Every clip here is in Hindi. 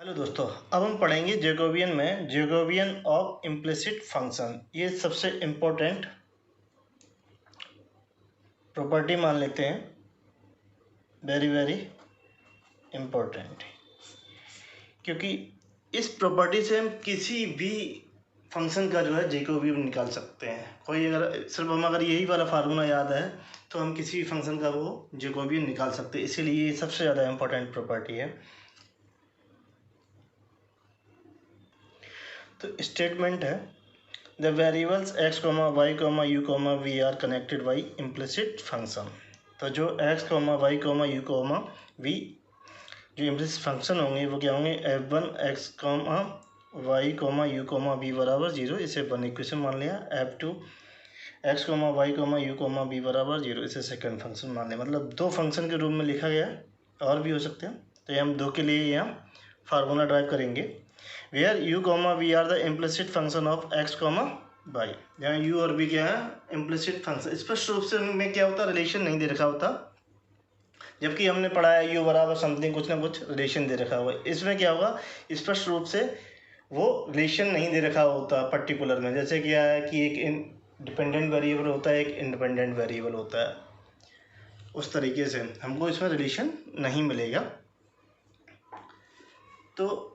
हेलो दोस्तों, अब हम पढ़ेंगे जैकोबियन में जैकोबियन ऑफ इम्प्लिसिट फंक्शन। ये सबसे इम्पोर्टेंट प्रॉपर्टी मान लेते हैं, वेरी वेरी इम्पोर्टेंट, क्योंकि इस प्रॉपर्टी से हम किसी भी फंक्शन का जो है जैकोबियन निकाल सकते हैं। कोई अगर सिर्फ हम अगर यही वाला फार्मूला याद है तो हम किसी भी फंक्शन का वो जैकोबियन निकाल सकते हैं, इसीलिए ये सबसे ज़्यादा इम्पोर्टेंट प्रॉपर्टी है। तो स्टेटमेंट है, the variables x, y, u, v are connected by implicit function. तो जो x, y, u, v जो इम्प्लिसिट फंक्शन होंगे वो क्या होंगे, f1 x, y, u, v बराबर 0, इसे वन इक्वेशन मान लिया। f2 x, y, u, v बराबर 0, इसे सेकंड फंक्शन मान लिया। मतलब दो फंक्शन के रूप में लिखा गया है, और भी हो सकते हैं। तो ये हम दो के लिए यहाँ फार्मूला ड्राइव करेंगे, where u, v are the implicit function of x, y। यहाँ u और v क्या है, इम्प्लिसिट फंक्शन। स्पष्ट रूप से में क्या होता है, रिलेशन नहीं दे रखा होता, जबकि हमने पढ़ा है u बराबर समथिंग, कुछ ना कुछ रिलेशन दे रखा हुआ है। इसमें क्या होगा, स्पष्ट रूप से वो रिलेशन नहीं दे रखा होता पर्टिकुलर में। जैसे क्या है कि एक डिपेंडेंट वेरिएबल होता है, एक इंडिपेंडेंट वेरिएबल होता है, उस तरीके से हमको इसमें रिलेशन नहीं मिलेगा। तो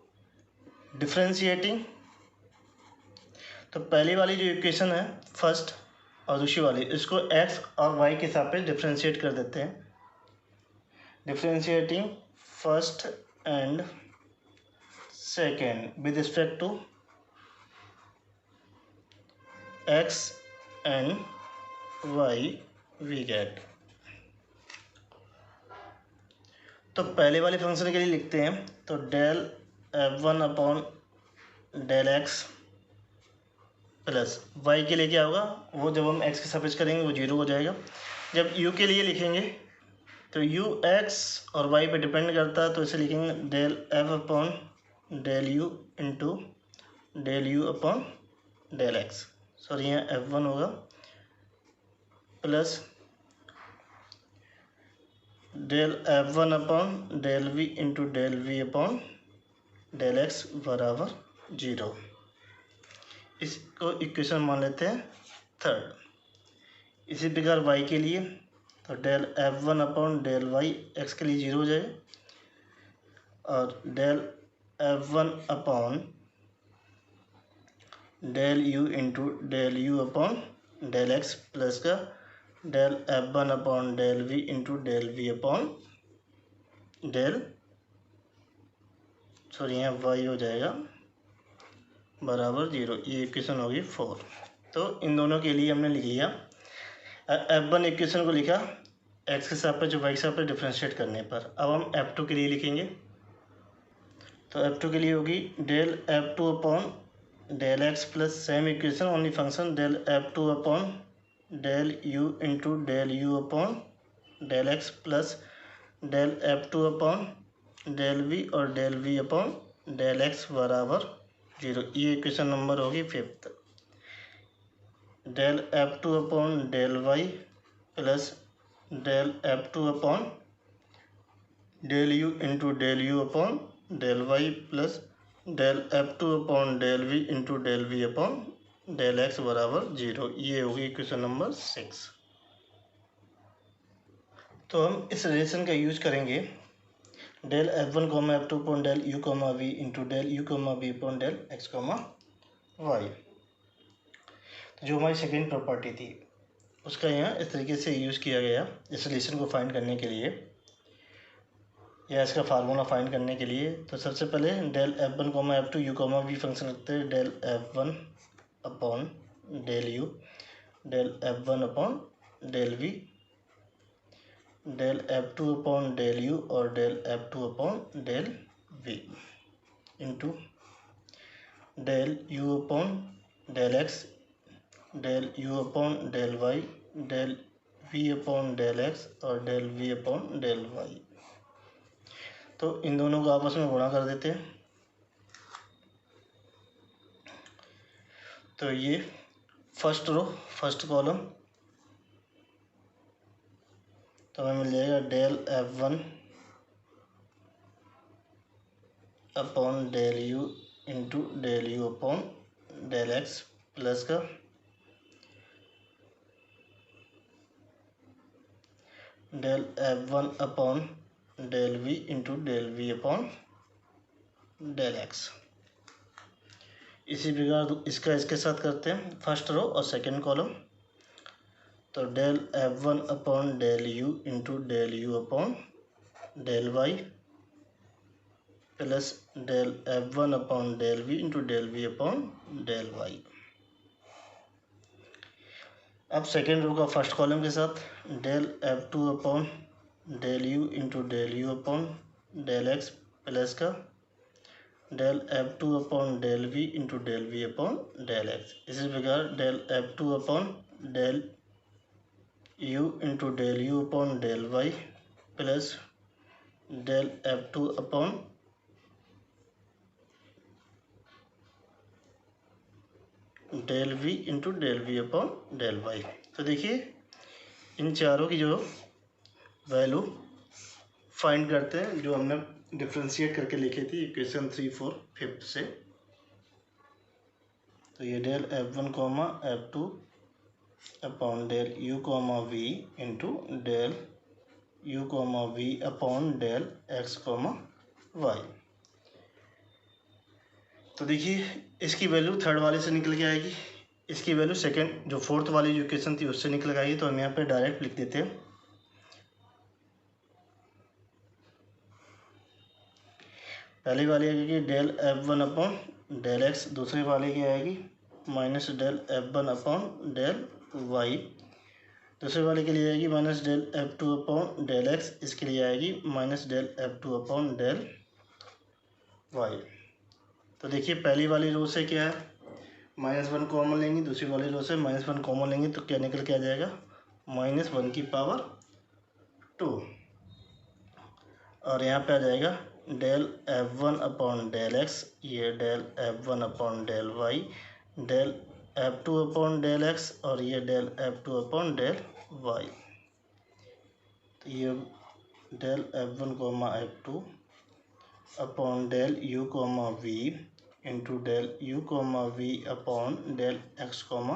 डिफ्रेंशिएटिंग, तो पहली वाली जो इक्वेशन है फर्स्ट, और दूसरी वाली, इसको x और y के सापेक्ष डिफ्रेंशिएट कर देते हैं। Differentiating first and second with respect to x and y we get. तो पहले वाले फंक्शन के लिए लिखते हैं, तो del f1 upon del x plus y के लिए क्या होगा, वो जब हम x के सापेक्ष करेंगे वो 0 हो जाएगा। जब u के लिए लिखेंगे तो u x और y पे डिपेंड करता है, तो इसे लिखेंगे del f upon del u into del u upon del x। Sorry, यहाँ f1 होगा plus del f1 upon del v into del v upon del x बराबर 0। इसको इक्वेशन मान लेते हैं थर्ड। इसी प्रकार y के लिए, तो del f1 upon del y, x के लिए 0 हो जाएगा, और del f1 upon del u into del u upon del x plus का del f1 upon del v into del v upon del, sorry यहाँ y हो जाएगा बराबर 0। ये इक्वेशन होगी 4। तो इन दोनों के लिए हमने लिख लिया। f1 इक्वेशन को लिखा x के सापेक्ष y के सापेक्ष डिफ्रेंशिएट करने पर। अब हम f2 के लिए लिखेंगे, तो f2 के लिए होगी del f2 upon del x plus same equation, only function del f2 upon del u into del u upon del x plus del f2 upon del v और del v upon del X बराबर 0। ये इक्वेशन नंबर होगी 5th। Del f2 upon del y plus del f2 upon del u into del u upon del y plus del f2 upon del v into del v upon del x बराबर 0। ये होगी इक्वेशन नंबर 6। तो हम इस रिलेशन का यूज करेंगे, del f1 f2 upon del u v into del u v upon del x y। तो जो हमारी सेकेंड प्रॉपर्टी थी उसका यहाँ इस तरीके से यूज़ किया गया इस रिलेशन को फाइंड करने के लिए, या इसका फार्मूला फाइंड करने के लिए। तो सबसे पहले del f1 f2 u v function रखते हैं, del f1 upon del u, del f1 upon del v, del f2 upon del u और del f2 upon del v into del u upon del x, del u upon del y, del v upon del x और del v upon del y। तो इन दोनों को आपस में गुणा कर देते हैं, तो ये फर्स्ट रो फर्स्ट कॉलम, तो हमें मिल जाएगा del f1 upon del u into del you upon del x plus का del F1 upon del we into del we upon del x. इसी प्रकार इसका इसके साथ करते हैं, फर्स्ट रो और सेकंड कॉलम। तो del F1 upon del u into del you upon del Y plus del F1 upon del we into del we upon del y. अब सेकेंड रो का फर्स्ट कॉलम के साथ del F2 upon del u into del you upon del x plus का del F2 upon del we into del we upon del x. इसी प्रकार del F2 upon del u into del you upon del Y plus del F2 upon del we into del we upon del Y. तो देखिए इन चारों की जो वैल्यू फाइंड करते हैं, जो हमने डिफ्रेंशिएट करके लिखी थी इक्वेशन 3, 4, 5 से। तो ये del F1 comma F2 upon del you comma we into del you comma we upon del x comma Y. तो देखिए इसकी वैल्यू थर्ड वाले से निकल के आएगी, इसकी वैल्यू सेकंड जो फोर्थ वाली जो इक्वेशन थी उससे निकल के आएगी। तो हम यहाँ पे डायरेक्ट लिख देते हैं। पहली वाली आएगी del F1 upon del x, दूसरी वाली की आएगी minus del F1 upon del Y, दूसरी वाले के लिए आएगी minus del F2 upon del X, इसके लिए आएगी minus del F2 upon del Y. तो देखिए पहली वाली रो से क्या है, -1 कॉमन लेंगे, दूसरी वाली रो से -1 कॉमन लेंगे तो क्या निकल के आ जाएगा -1 की पावर 2। और यहाँ पे आ जाएगा del F1 upon del x, ये del F1 upon del y, del F2 upon del x और ये del F2 upon del Y. तो ये del F1 comma F2 upon del you comma we into del you comma we upon del x comma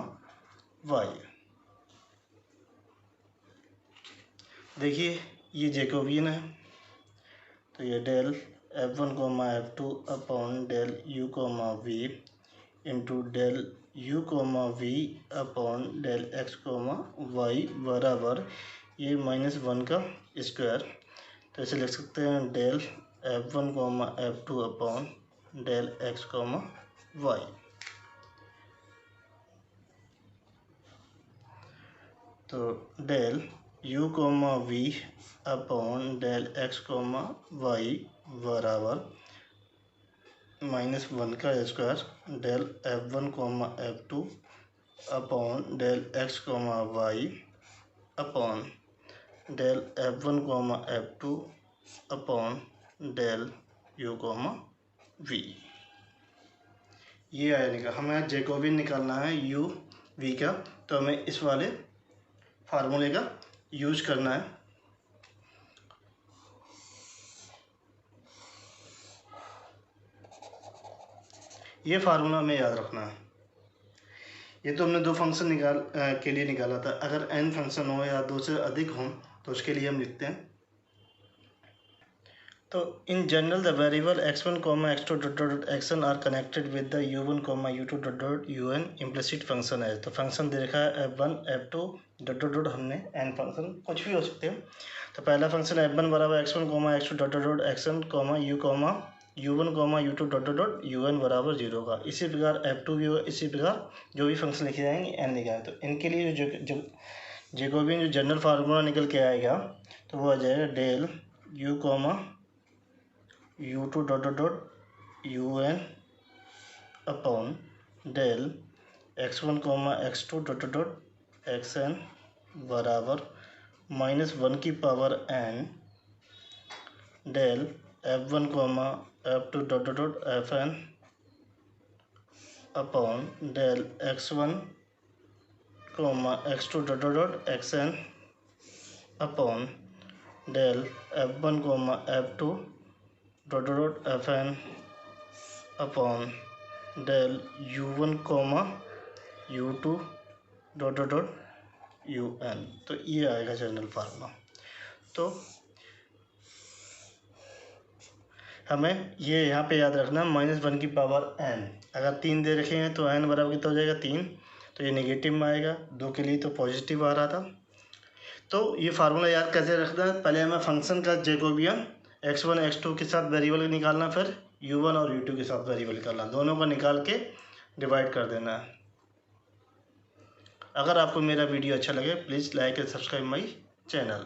y. देखिए ये जैकोबियन है, तो ये del F1 comma F2 upon del you comma we into del you comma we upon del x comma y बराबर ये -1 का स्क्वायर। तो इसे लिख सकते हैं del F1 comma F2 upon del x comma Y. तो del you comma we upon del x comma y बराबर -1 का square del F1 comma F2 upon del x comma y upon del F1 comma F2 upon del you comma v. ये आया निकाल, हमें जैकोबियन निकालना है यू वी का, तो हमें इस वाले फार्मूले का यूज करना है। ये फार्मूला हमें याद रखना है। ये तो हमने दो फंक्शन के लिए निकाला था। अगर n फंक्शन हो या दो से अधिक हो तो उसके लिए हम लिखते हैं। तो in general the variable x1 x2 dot xn are connected with the u1 u2 dot un implicit function है। तो फंक्शन दे रखा है f1 f2 डॉट हमने n फंक्शन कुछ भी हो सकते हैं। तो पहला फंक्शन f1 बराबर x1 x2 dot xn u1 u2 dot un बराबर 0 का। इसी प्रकार f2 भी होगा, इसी प्रकार जो भी फंक्शन लिखे जाएंगे n लिखा है। तो इनके लिए जो जैकोबियन जो जनरल फार्मूला निकल के आएगा तो वो आ जाएगा del u u2 dot un upon del x1 x2 dot xn बराबर -1 की power n del f1 f2 dot fn upon del x1 x2 dot xn upon del f1 f2 dot fn upon del u1 comma u2 dot dot dot un। तो ये आएगा जनरल फार्मूला। तो हमें ये यहाँ पे याद रखना -1 की पावर n। अगर 3 दे रखे हैं तो n बराबर कितना हो जाएगा 3, तो ये नेगेटिव में आएगा। 2 के लिए तो पॉजिटिव आ रहा था। तो ये फार्मूला याद कैसे रखना है, पहले हमें फंक्शन का जैकोबियन x1 x2 के साथ वेरिएबल निकालना, फिर u1 और u2 के साथ वेरिएबल निकालना, दोनों को निकाल के डिवाइड कर देना है। अगर आपको मेरा वीडियो अच्छा लगे please like and subscribe my channel.